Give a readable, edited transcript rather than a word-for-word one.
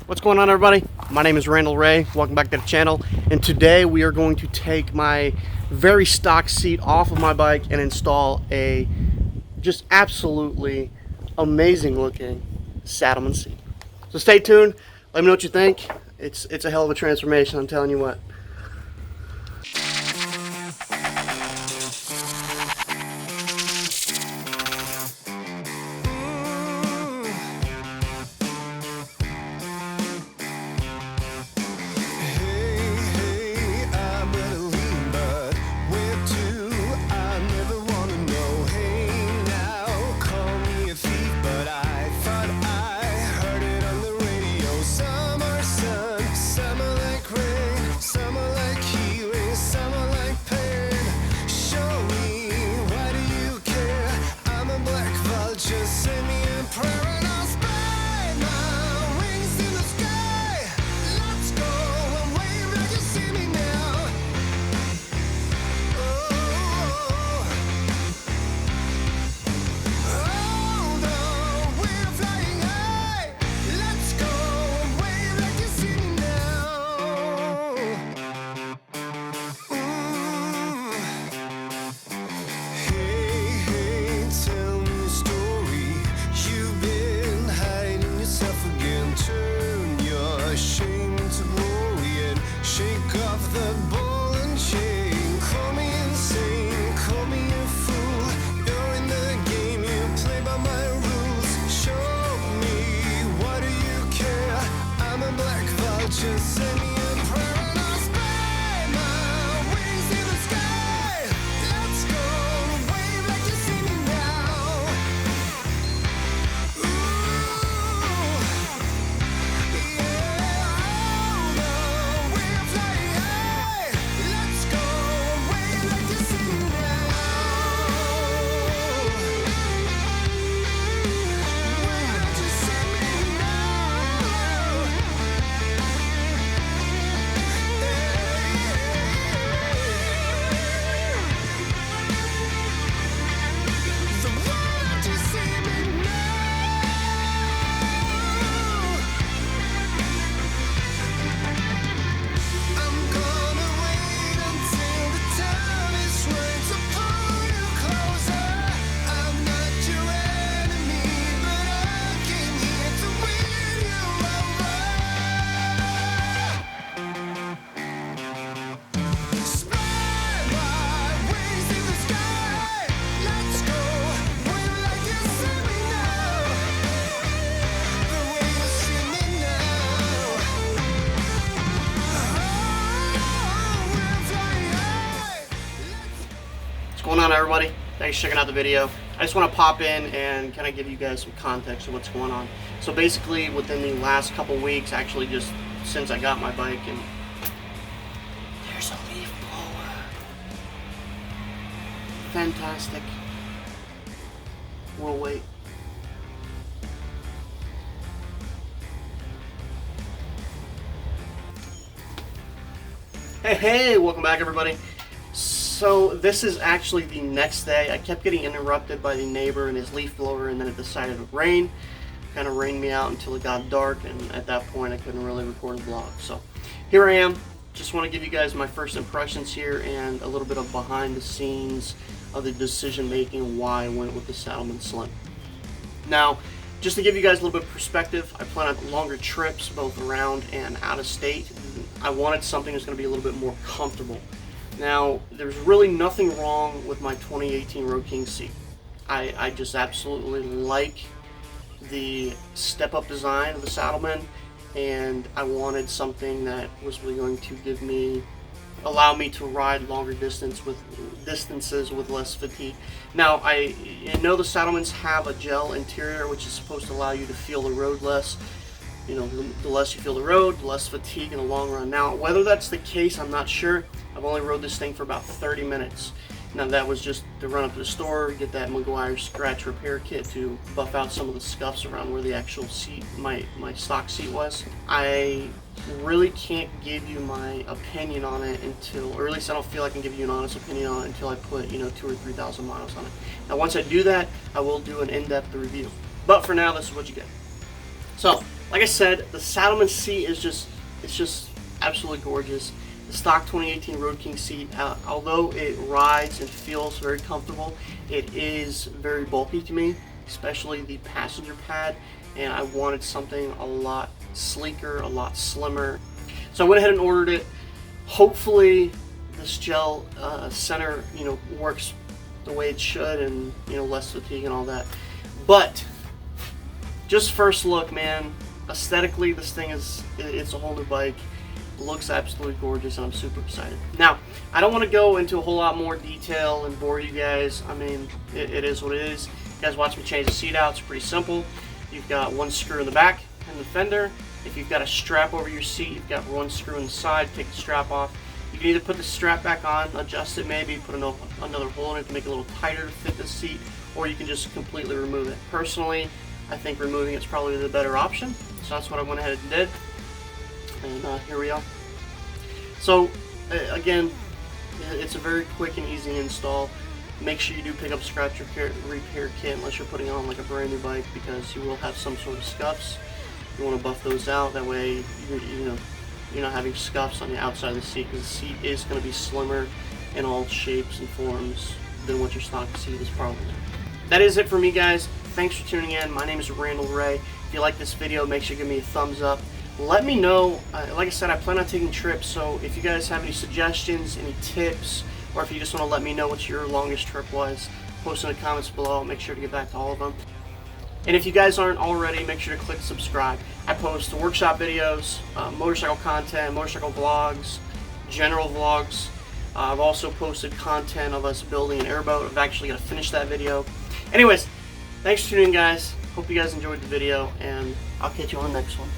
What's going on, everybody? My name is Randell Ray. Welcome back to the channel. And today we are going to take my very stock seat off of my bike and install a just absolutely amazing looking Saddlemen seat. So stay tuned. Let me know what you think. It's a hell of a transformation, I'm telling you what. Just send me a prayer and I'll spread my wings in the sky. Let's go, wave like you see me now. Ooh, yeah, we're flying high. Let's go, wave like you see me now. Wave like you see me now. What's going on, everybody? Thanks for checking out the video. I just want to pop in and kind of give you guys some context of what's going on. So basically, within the last couple weeks, actually just since I got my bike, and there's a leaf blower. Fantastic. We'll wait. Hey, welcome back, everybody. So this is actually the next day. I kept getting interrupted by the neighbor and his leaf blower, and then it decided to rain. Kind of rained me out until it got dark, and at that point I couldn't really record a vlog. So here I am. Just want to give you guys my first impressions here and a little bit of behind the scenes of the decision making and why I went with the Saddlemen Slim. Now, just to give you guys a little bit of perspective, I plan on longer trips both around and out of state. I wanted something that's going to be a little bit more comfortable. Now, there's really nothing wrong with my 2018 Road King seat. I just absolutely like the step-up design of the Saddlemen, and I wanted something that was really going to allow me to ride longer distances with less fatigue. Now, I know the Saddlemens have a gel interior, which is supposed to allow you to feel the road less. You know, the less you feel the road, the less fatigue in the long run. Now, whether that's the case, I'm not sure. I've only rode this thing for about 30 minutes. Now, that was just to run up to the store, get that McGuire scratch repair kit to buff out some of the scuffs around where the actual seat, my stock seat was. I really can't give you my opinion on it until, or at least I don't feel I can give you an honest opinion on it until I put, 2,000 or 3,000 miles on it. Now, once I do that, I will do an in-depth review. But for now, this is what you get. So, Like I said, the Saddlemen seat is just absolutely gorgeous. The stock 2018 Road King seat, although it rides and feels very comfortable, it is very bulky to me, especially the passenger pad, and I wanted something a lot sleeker, a lot slimmer. So I went ahead and ordered it. Hopefully this gel center, works the way it should, and less fatigue and all that. But just first look, man, aesthetically this thing it's a whole new bike. It looks absolutely gorgeous, and I'm super excited. Now, I don't want to go into a whole lot more detail and bore you guys. I mean, it is what it is. You guys watch me change the seat out. It's pretty simple. You've got one screw in the back and the fender. If you've got a strap over your seat, you've got one screw in the side. Take the strap off. You can either put the strap back on, adjust it maybe, put another hole in it to make it a little tighter to fit the seat, or you can just completely remove it. Personally, I think removing it's probably the better option, so that's what I went ahead and did. And here we are. So again, it's a very quick and easy install. Make sure you do pick up scratch repair kit unless you're putting on like a brand new bike, because you will have some sort of scuffs. You want to buff those out, that way you're not having scuffs on the outside of the seat, because the seat is going to be slimmer in all shapes and forms than what your stock seat is probably. That is it for me, guys. Thanks for tuning in. My name is Randall Ray. If you like this video, make sure you give me a thumbs up. Let me know, like I said, I plan on taking trips, so if you guys have any suggestions, any tips, or if you just want to let me know what your longest trip was, post in the comments below. I'll make sure to get back to all of them. And if you guys aren't already, make sure to click subscribe. I post workshop videos, motorcycle content, motorcycle vlogs, general vlogs. I've also posted content of us building an airboat. I've actually got to finish that video. Anyways, thanks for tuning in, guys. Hope you guys enjoyed the video, and I'll catch you on the next one.